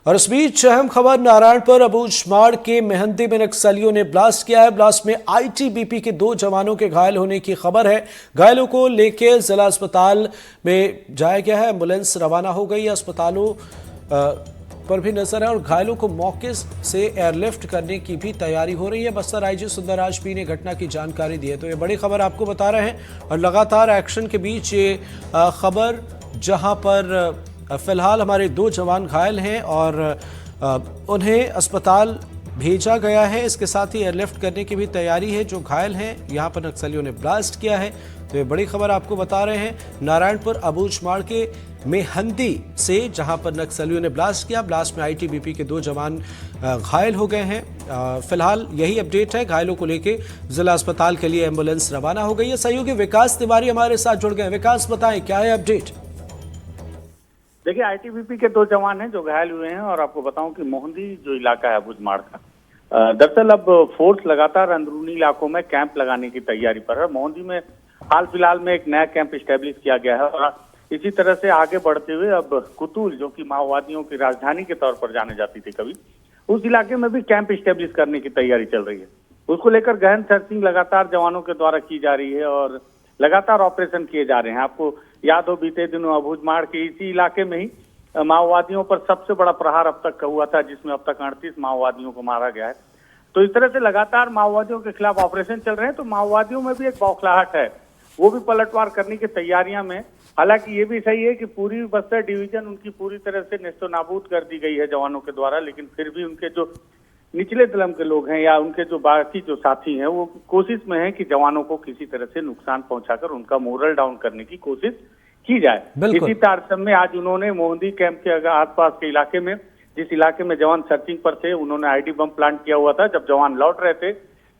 और इस बीच अहम खबर नारायणपुर अबूझमाड़ के मेहंदी में नक्सलियों ने ब्लास्ट किया है। ब्लास्ट में आईटीबीपी के 2 जवानों के घायल होने की खबर है। घायलों को लेकर जिला अस्पताल में जाया गया है। एम्बुलेंस रवाना हो गई है। अस्पतालों पर भी नजर है और घायलों को मौके से एयरलिफ्ट करने की भी तैयारी हो रही है। बस्तर आईजी सुंदरराज पी ने घटना की जानकारी दी है। तो ये बड़ी खबर आपको बता रहे हैं और लगातार एक्शन के बीच ये खबर, जहां पर फिलहाल हमारे 2 जवान घायल हैं और उन्हें अस्पताल भेजा गया है। इसके साथ ही एयरलिफ्ट करने की भी तैयारी है। जो घायल हैं यहां पर नक्सलियों ने ब्लास्ट किया है। तो ये बड़ी खबर आपको बता रहे हैं नारायणपुर अबूझमाड़ के मेहंदी से, जहां पर नक्सलियों ने ब्लास्ट किया। ब्लास्ट में आईटीबीपी के 2 जवान घायल हो गए हैं। फिलहाल यही अपडेट है। घायलों को लेकर जिला अस्पताल के लिए एम्बुलेंस रवाना हो गई है। सहयोगी विकास तिवारी हमारे साथ जुड़ गए। विकास, बताएं क्या है अपडेट? देखिए, आईटीबीपी के 2 जवान हैं जो घायल हुए हैं और आपको बताऊं कि मोहंदी जो इलाका है अबूझमाड़ का, दरअसल अब फोर्स लगातार अंदरूनी इलाकों में कैंप लगाने की तैयारी पर है। मोहंदी में हाल फिलहाल में एक नया कैंप स्टैब्लिश किया गया है और इसी तरह से आगे बढ़ते हुए अब कुतुल, जो कि माओवादियों की राजधानी के तौर पर जाने जाती थी कभी, उस इलाके में भी कैंप स्टैब्लिश करने की तैयारी चल रही है। उसको लेकर गहन सर्चिंग लगातार जवानों के द्वारा की जा रही है और लगातार ऑपरेशन किए जा रहे हैं। आपको याद हो, बीते दिनों अबूझमाड़ के इसी इलाके में ही माओवादियों पर सबसे बड़ा प्रहार अब तक का हुआ था, जिसमें अब तक 38 माओवादियों को मारा गया है। तो इस तरह से लगातार माओवादियों के खिलाफ ऑपरेशन चल रहे हैं। तो माओवादियों में भी एक बौखलाहट है, वो भी पलटवार करने की तैयारियां में। हालांकि ये भी सही है कि पूरी बस्तर डिवीजन उनकी पूरी तरह से नेस्तनाबूद कर दी गई है जवानों के द्वारा, लेकिन फिर भी उनके जो निचले दलम के लोग हैं या उनके जो बाकी जो साथी हैं, वो कोशिश में है कि जवानों को किसी तरह से नुकसान पहुंचाकर उनका मोरल डाउन करने की कोशिश की जाए। इसी तारतम्य में आज उन्होंने मोहंदी कैंप के आसपास के इलाके में, जिस इलाके में जवान सर्चिंग पर थे, उन्होंने आईडी बम प्लांट किया हुआ था। जब जवान लौट रहे थे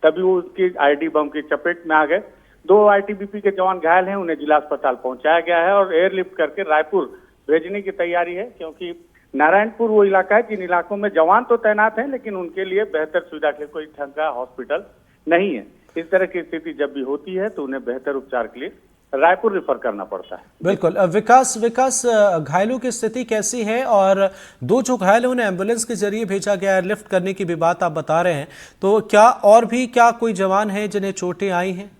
तभी वो उसकी आईडी बम की चपेट में आ गए। 2 आईटीबीपी के जवान घायल हैं, उन्हें जिला अस्पताल पहुंचाया गया है और एयरलिफ्ट करके रायपुर भेजने की तैयारी है, क्योंकि नारायणपुर वो इलाका है जिन इलाकों में जवान तो तैनात हैं लेकिन उनके लिए बेहतर सुविधा के कोई ढंग का हॉस्पिटल नहीं है। इस तरह की स्थिति जब भी होती है तो उन्हें बेहतर उपचार के लिए रायपुर रेफर करना पड़ता है। बिल्कुल। विकास, घायलों की स्थिति कैसी है? और 2 जो घायल हैं उन्हें एम्बुलेंस के जरिए भेजा गया, एयरलिफ्ट करने की भी बात आप बता रहे हैं, तो क्या और भी कोई जवान हैं जिन्हें चोटें आई हैं?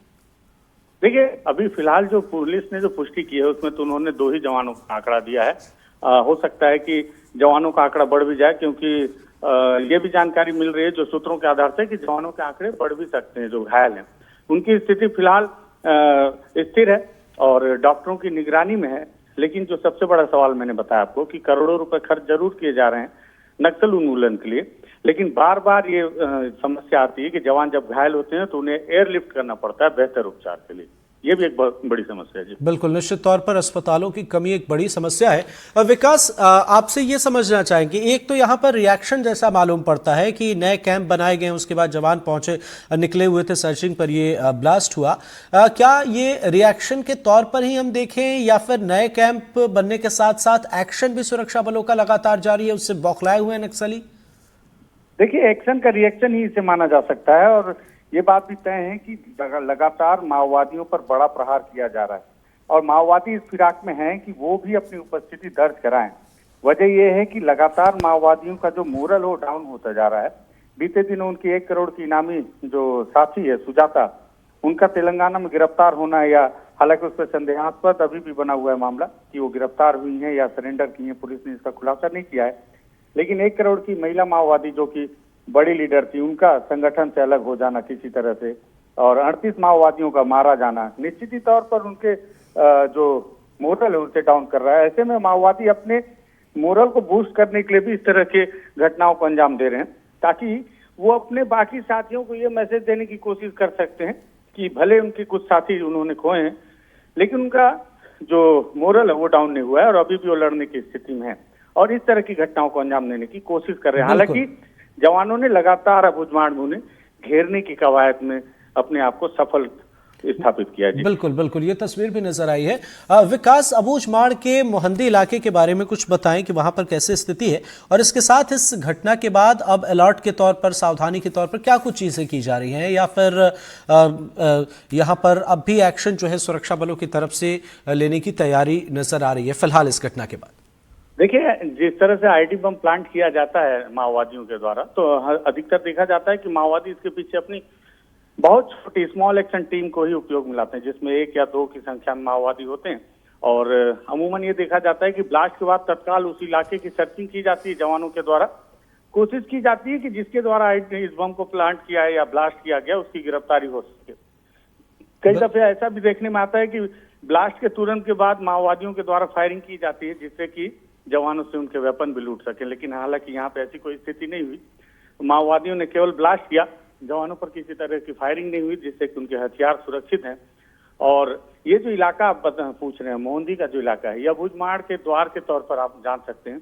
देखिए, अभी फिलहाल जो पुलिस ने जो पुष्टि की है उसमें तो उन्होंने 2 ही जवानों का आंकड़ा दिया है। हो सकता है कि जवानों का आंकड़ा बढ़ भी जाए, क्योंकि ये भी जानकारी मिल रही है जो सूत्रों के आधार से कि जवानों के आंकड़े बढ़ भी सकते हैं। जो घायल हैं उनकी स्थिति फिलहाल स्थिर है और डॉक्टरों की निगरानी में है। लेकिन जो सबसे बड़ा सवाल मैंने बताया आपको कि करोड़ों रुपए खर्च जरूर किए जा रहे हैं नक्सल उन्मूलन के लिए, लेकिन बार बार ये समस्या आती है कि जवान जब घायल होते हैं तो उन्हें एयरलिफ्ट करना पड़ता है बेहतर उपचार के लिए। ये भी एक बहुत बड़ी समस्या है जी। बिल्कुल, निश्चित तौर पर अस्पतालों की कमी एक बड़ी समस्या है। विकास, आपसे ये समझना चाहेंगे, एक तो यहाँ पर रिएक्शन जैसा मालूम पड़ता है कि नए कैंप बनाए गए, उसके बाद जवान पहुंचे, निकले हुए थे सर्चिंग पर, ये ब्लास्ट हुआ। क्या ये रिएक्शन के तौर पर ही हम देखें या फिर नए कैंप बनने के साथ साथ एक्शन भी सुरक्षा बलों का लगातार जारी है, उससे बौखलाए हुए हैं नक्सली? देखिए, एक्शन का रिएक्शन ही इसे माना जा सकता है और ये बात भी तय है कि लगातार माओवादियों पर बड़ा प्रहार किया जा रहा है और माओवादी इस फिराक में हैं कि वो भी अपनी उपस्थिति दर्ज कराएं। वजह यह है कि लगातार माओवादियों का जो मोरल हो डाउन होता जा रहा है। बीते दिनों उनकी 1 करोड़ की इनामी जो साथी है सुजाता, उनका तेलंगाना में गिरफ्तार होना, या हालांकि उस पर संदेहास्पद अभी भी बना हुआ है मामला कि वो गिरफ्तार हुई है या सरेंडर की है, पुलिस ने इसका खुलासा नहीं किया है। लेकिन 1 करोड़ की महिला माओवादी जो कि बड़ी लीडर थी, उनका संगठन से अलग हो जाना किसी तरह से और 38 माओवादियों का मारा जाना निश्चित ही तौर पर उनके जो मोरल है उसे डाउन कर रहा है। ऐसे में माओवादी अपने मोरल को बूस्ट करने के लिए भी इस तरह के घटनाओं को अंजाम दे रहे हैं, ताकि वो अपने बाकी साथियों को ये मैसेज देने की कोशिश कर सकते हैं कि भले उनके कुछ साथी उन्होंने खोए हैं लेकिन उनका जो मोरल है वो डाउन नहीं हुआ है और अभी भी वो लड़ने की स्थिति में है और इस तरह की घटनाओं को अंजाम देने की कोशिश कर रहे हैं। हालांकि जवानों ने लगातार अबूझमाड़ में घेरने की कवायद में अपने आप को सफल स्थापित किया जी। बिल्कुल, ये तस्वीर भी नजर आई है। विकास, अबूझमाड़ के मोहंदी इलाके के बारे में कुछ बताएं कि वहां पर कैसे स्थिति है और इसके साथ इस घटना के बाद अब अलर्ट के तौर पर, सावधानी के तौर पर क्या कुछ चीजें की जा रही हैं या फिर यहां पर अब भी एक्शन जो है सुरक्षा बलों की तरफ से लेने की तैयारी नजर आ रही है फिलहाल इस घटना के बाद? देखिए, जिस तरह से आईडी बम प्लांट किया जाता है माओवादियों के द्वारा, तो अधिकतर देखा जाता है कि माओवादी इसके पीछे अपनी बहुत छोटी स्मॉल एक्शन टीम को ही उपयोग में लाते हैं, जिसमें 1 या 2 की संख्या में माओवादी होते हैं। और अमूमन ये देखा जाता है कि ब्लास्ट के बाद तत्काल उस इलाके की सर्चिंग की जाती है जवानों के द्वारा। कोशिश की जाती है कि जिसके द्वारा इस बम को प्लांट किया है या ब्लास्ट किया गया उसकी गिरफ्तारी हो सके। कई दफे ऐसा भी देखने में आता है कि ब्लास्ट के तुरंत के बाद माओवादियों के द्वारा फायरिंग की जाती है, जिससे कि जवानों से उनके वेपन भी लूट सके, लेकिन हालांकि यहाँ पे ऐसी कोई स्थिति नहीं हुई। माओवादियों ने केवल ब्लास्ट किया, जवानों पर किसी तरह की फायरिंग नहीं हुई, जिससे कि उनके हथियार सुरक्षित हैं। और ये जो इलाका आप पूछ रहे हैं, मोहंदी का जो इलाका है, यह अबूझमाड़ के द्वार के तौर पर आप जान सकते हैं।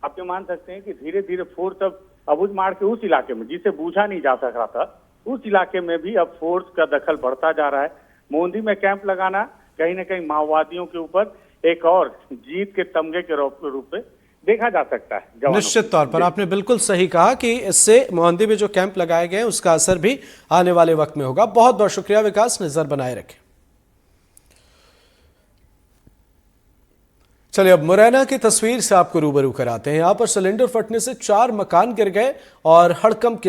आप ये मान सकते हैं कि धीरे धीरे फोर्स अब अबूझमाड़ के उस इलाके में, जिसे बूझा नहीं जा सक रहा था, उस इलाके में भी अब फोर्स का दखल बढ़ता जा रहा है। मोहंदी में कैंप लगाना कहीं न कहीं माओवादियों के ऊपर एक और जीत के तमगे के रूप में देखा जा सकता है। निश्चित तौर पर आपने बिल्कुल सही कहा कि इससे मोहंदी में जो कैंप लगाए गए हैं उसका असर भी आने वाले वक्त में होगा। बहुत बहुत शुक्रिया विकास, नजर बनाए रखें। चलिए अब मुरैना की तस्वीर से आपको रूबरू कराते हैं। यहां पर सिलेंडर फटने से 4 मकान गिर गए और हड़कंप के